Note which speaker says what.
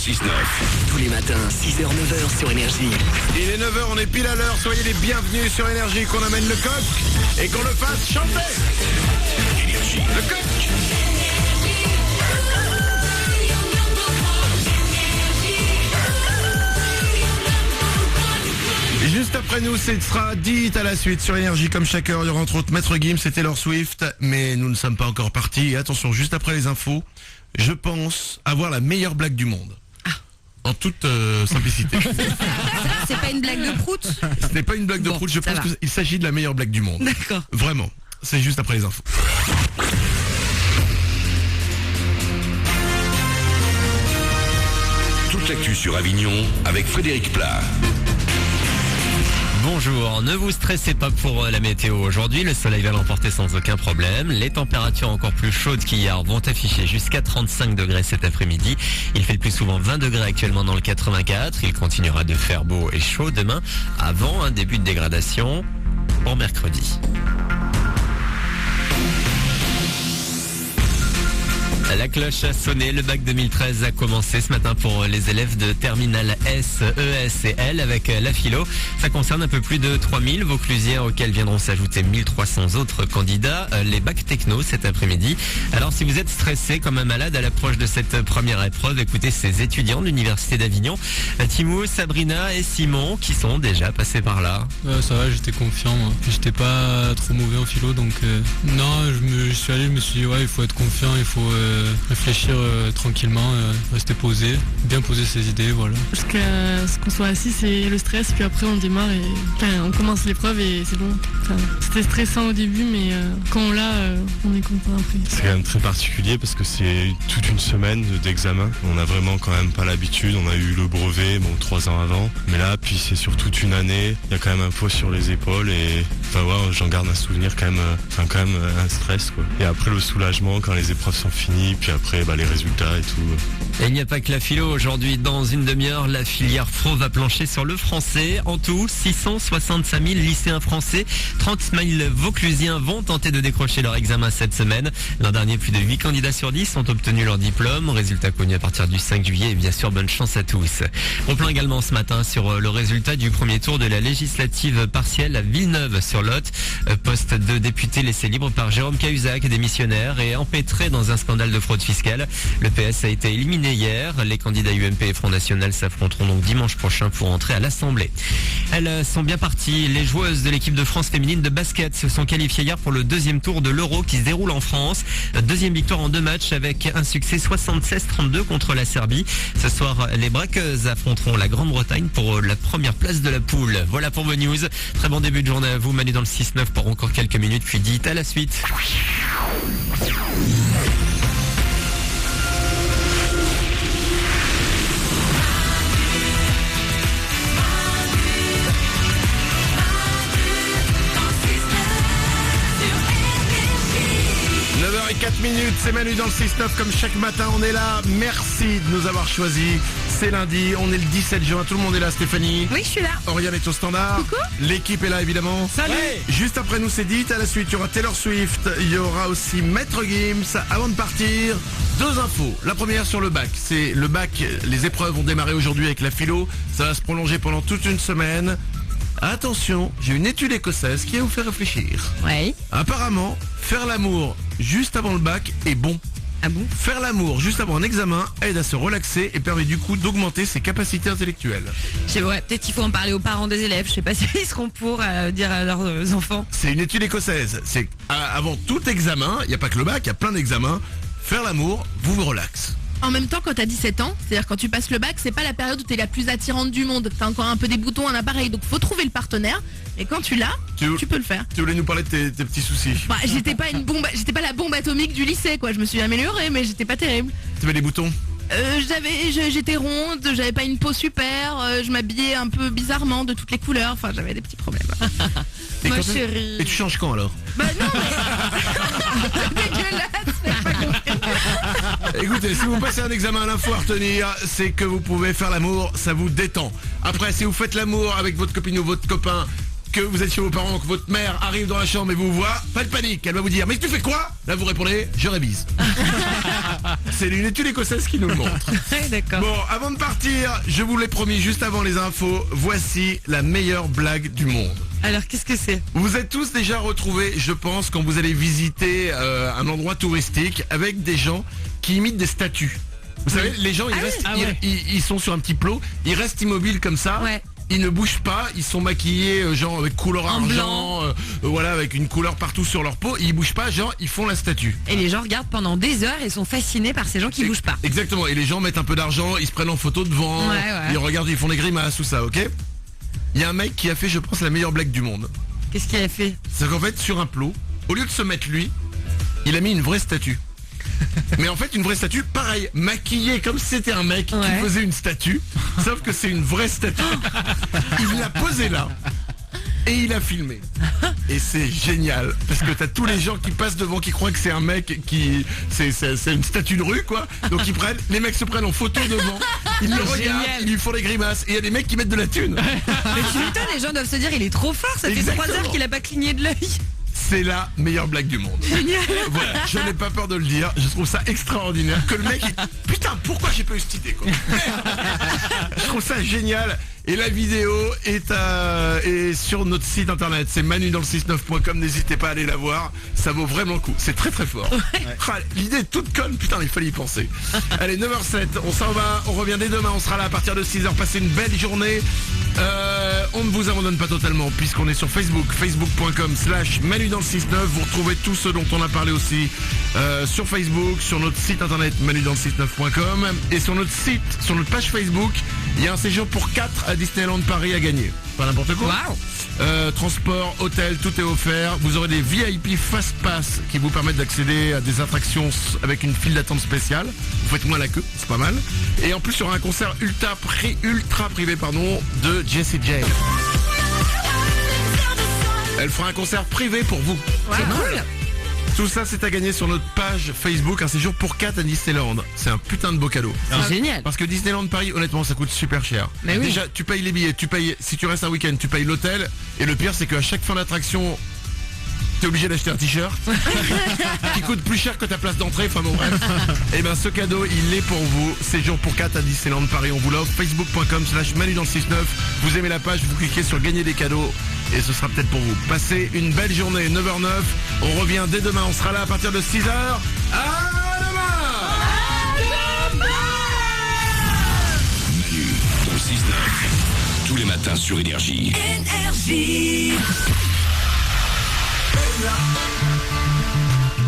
Speaker 1: 6-9.
Speaker 2: Tous les matins, 6h-9h sur Énergie.
Speaker 3: Il est 9h, on est pile à l'heure. Soyez les bienvenus sur Énergie, qu'on amène le coq et qu'on le fasse chanter.
Speaker 1: Énergie.
Speaker 3: Le coq. Et juste après nous, ce sera 10 à la suite sur Énergie. Comme chaque heure, il y aura entre autres Maître Gims et Taylor Swift. Mais nous ne sommes pas encore partis. Et attention, juste après les infos, je pense avoir la meilleure blague du monde. En toute simplicité.
Speaker 4: C'est pas une blague de prout?
Speaker 3: Ce n'est pas une blague de prout, je pense qu'il s'agit de la meilleure blague du monde.
Speaker 4: D'accord.
Speaker 3: Vraiment. C'est juste après les infos.
Speaker 1: Toute l'actu sur Avignon avec Frédéric Plat.
Speaker 5: Bonjour, ne vous stressez pas pour la météo aujourd'hui, le soleil va l'emporter sans aucun problème. Les températures encore plus chaudes qu'hier vont afficher jusqu'à 35 degrés cet après-midi. Il fait le plus souvent 20 degrés actuellement dans le 84. Il continuera de faire beau et chaud demain avant un début de dégradation pour mercredi. La cloche a sonné, le bac 2013 a commencé ce matin pour les élèves de terminale S, ES et L avec la philo. Ça concerne un peu plus de 3000 Vauclusiens auxquels viendront s'ajouter 1300 autres candidats. Les bacs techno cet après-midi. Alors si vous êtes stressé comme un malade à l'approche de cette première épreuve, écoutez ces étudiants de l'Université d'Avignon, Timou, Sabrina et Simon qui sont déjà passés par là.
Speaker 6: Ça va, j'étais confiant, moi. J'étais pas trop mauvais en philo, donc non, je suis allé, je me suis dit ouais, il faut être confiant, il faut réfléchir tranquillement, rester posé, bien poser ses idées, voilà.
Speaker 7: Jusqu'à ce qu'on soit assis, c'est le stress, puis après on démarre et on commence l'épreuve et c'est bon. C'était stressant au début, mais quand on l'a, on est content après.
Speaker 8: C'est quand même très particulier parce que c'est toute une semaine d'examen. On a vraiment quand même pas l'habitude. On a eu le brevet, 3 ans avant, mais là, puis c'est sur toute une année. Il y a quand même un poids sur les épaules et j'en garde un souvenir quand même un stress, quoi. Et après le soulagement quand les épreuves sont finies. Puis après, les résultats et tout.
Speaker 5: Et il n'y a pas que la philo aujourd'hui. Dans une demi-heure, la filière Pro va plancher sur le français. En tout, 665 000 lycéens français, 30 000 Vauclusiens vont tenter de décrocher leur examen cette semaine. L'an dernier, plus de 8 candidats sur 10 ont obtenu leur diplôme. Résultat connu à partir du 5 juillet et bien sûr, bonne chance à tous. On plaint également ce matin sur le résultat du premier tour de la législative partielle à Villeneuve-sur-Lot. Poste de député laissé libre par Jérôme Cahuzac, démissionnaire et empêtré dans un scandale de fraude fiscale. Le PS a été éliminé hier. Les candidats UMP et Front National s'affronteront donc dimanche prochain pour entrer à l'Assemblée. Elles sont bien parties. Les joueuses de l'équipe de France féminine de basket se sont qualifiées hier pour le deuxième tour de l'Euro qui se déroule en France. Deuxième victoire en 2 matchs avec un succès 76-32 contre la Serbie. Ce soir, les braqueuses affronteront la Grande-Bretagne pour la première place de la poule. Voilà pour vos news. Très bon début de journée à vous. Manu dans le 6-9 pour encore quelques minutes, puis dites à la suite.
Speaker 3: 9h04, c'est Manu dans le 6-9 comme chaque matin, on est là. Merci de nous avoir choisis. C'est lundi, on est le 17 juin, tout le monde est là. Stéphanie.
Speaker 4: Oui, je suis là.
Speaker 3: Oriane est au standard.
Speaker 4: Coucou.
Speaker 3: L'équipe est là évidemment.
Speaker 4: Salut.
Speaker 3: Ouais. Juste après nous c'est dit, à la suite il y aura Taylor Swift, il y aura aussi Maître Gims. Avant de partir, 2 infos. La première sur le bac, c'est le bac, les épreuves vont démarrer aujourd'hui avec la philo. Ça va se prolonger pendant toute une semaine. Attention, j'ai une étude écossaise qui va vous faire réfléchir.
Speaker 4: Ouais.
Speaker 3: Apparemment, faire l'amour juste avant le bac est bon.
Speaker 4: Ah bon?
Speaker 3: Faire l'amour juste avant un examen aide à se relaxer et permet du coup d'augmenter ses capacités intellectuelles.
Speaker 4: Peut-être qu'il faut en parler aux parents des élèves. Je sais pas s'ils seront pour dire à leurs enfants.
Speaker 3: C'est une étude écossaise. C'est avant tout examen, il n'y a pas que le bac, il y a plein d'examens. Faire l'amour vous relaxe.
Speaker 7: En même temps, quand t'as 17 ans, c'est-à-dire quand tu passes le bac, c'est pas la période où t'es la plus attirante du monde. T'as encore un peu des boutons, un appareil, donc faut trouver le partenaire. Et quand tu l'as, tu peux le faire.
Speaker 3: Tu voulais nous parler de tes petits soucis.
Speaker 7: J'étais pas la bombe atomique du lycée, quoi. Je me suis améliorée, mais j'étais pas terrible.
Speaker 3: Tu avais des boutons?
Speaker 7: J'étais ronde, j'avais pas une peau super, je m'habillais un peu bizarrement de toutes les couleurs, enfin j'avais des petits problèmes. Ma chérie.
Speaker 3: Et tu changes quand alors?
Speaker 7: Bah non mais... Dégueulasse, c'est pas compris.
Speaker 3: Écoutez, si vous passez un examen à l'info à retenir, c'est que vous pouvez faire l'amour, ça vous détend. Après, si vous faites l'amour avec votre copine ou votre copain, que vous êtes chez vos parents, que votre mère arrive dans la chambre et vous voit, pas de panique, elle va vous dire mais tu fais quoi? Là vous répondez je révise. C'est une étude écossaise qui nous le montre.
Speaker 4: Ouais, d'accord.
Speaker 3: Bon, avant de partir, je vous l'ai promis juste avant les infos, voici la meilleure blague du monde.
Speaker 4: Alors, qu'est-ce que c'est?
Speaker 3: Vous êtes tous déjà retrouvés, je pense, quand vous allez visiter un endroit touristique avec des gens qui imitent des statues. Vous savez, les gens, ils sont sur un petit plot, ils restent immobiles comme ça.
Speaker 4: Ouais.
Speaker 3: Ils ne bougent pas, ils sont maquillés genre avec couleur
Speaker 4: En
Speaker 3: argent, voilà, avec une couleur partout sur leur peau, ils bougent pas, genre ils font la statue.
Speaker 4: Et les gens regardent pendant des heures et sont fascinés par ces gens qui bougent pas.
Speaker 3: Exactement, et les gens mettent un peu d'argent, ils se prennent en photo devant,
Speaker 4: Ouais.
Speaker 3: ils regardent, ils font des grimaces, tout ça, ok? Il y a un mec qui a fait, je pense, la meilleure blague du monde.
Speaker 4: Qu'est-ce qu'il a fait?
Speaker 3: C'est qu'en fait, sur un plot, au lieu de se mettre lui, il a mis une vraie statue. Mais en fait, une vraie statue, pareil, maquillée comme si c'était un mec qui faisait une statue, sauf que c'est une vraie statue. Il l'a posée là. Et il a filmé. Et c'est génial. Parce que t'as tous les gens qui passent devant qui croient que c'est un mec qui... C'est une statue de rue quoi. Donc les mecs se prennent en photo devant. Ils le regardent,
Speaker 4: génial.
Speaker 3: ils lui font des grimaces. Et il y a des mecs qui mettent de la thune.
Speaker 4: Mais tu m'étonnes, les gens doivent se dire il est trop fort, ça fait 3
Speaker 3: Exactement.
Speaker 4: heures qu'il a pas cligné de l'œil.
Speaker 3: C'est la meilleure blague du monde.
Speaker 4: Génial.
Speaker 3: Voilà, je n'ai pas peur de le dire. Je trouve ça extraordinaire. Que le mec... Putain, pourquoi j'ai pas eu cette idée quoi. Je trouve ça génial. Et la vidéo est sur notre site internet. C'est manudansle69.com. N'hésitez pas à aller la voir. Ça vaut vraiment le coup. C'est très très fort. Ah, l'idée est toute conne. Putain, il fallait y penser. Allez, 9h07. On s'en va. On revient dès demain. On sera là à partir de 6h. Passez une belle journée. On ne vous abandonne pas totalement puisqu'on est sur Facebook. Facebook.com/manudansle69. Vous retrouvez tout ce dont on a parlé aussi sur Facebook, sur notre site internet manudansle69.com et sur notre site, sur notre page Facebook. Il y a un séjour pour 4 à Disneyland Paris à gagner. Pas n'importe quoi.
Speaker 4: Waouh.
Speaker 3: Transport, hôtel, tout est offert. Vous aurez des VIP Fast Pass qui vous permettent d'accéder à des attractions avec une file d'attente spéciale. Vous faites moins la queue, c'est pas mal. Et en plus, il y aura un concert ultra privé de Jessie J. Elle fera un concert privé pour vous.
Speaker 4: C'est cool.
Speaker 3: Tout ça, c'est à gagner sur notre page Facebook. Un séjour pour 4 à Disneyland. C'est un putain de beau cadeau.
Speaker 4: C'est génial.
Speaker 3: Parce que Disneyland Paris, honnêtement, ça coûte super cher.
Speaker 4: Mais oui.
Speaker 3: Déjà, tu payes les billets, si tu restes un week-end, tu payes l'hôtel. Et le pire, c'est qu'à chaque fin d'attraction, t'es obligé d'acheter un t-shirt qui coûte plus cher que ta place d'entrée. Enfin bon, bref. Et ben, ce cadeau, il est pour vous. Séjour pour 4 à Disneyland Paris. On vous l'offre. Facebook.com/manudansle69. Vous aimez la page, vous cliquez sur gagner des cadeaux. Et ce sera peut-être pour vous. Passez une belle journée, 9h09. On revient dès demain, on sera là à partir de 6h. À demain.
Speaker 1: Manu dans le 6-9. Tous les matins sur Énergie.
Speaker 9: Énergie.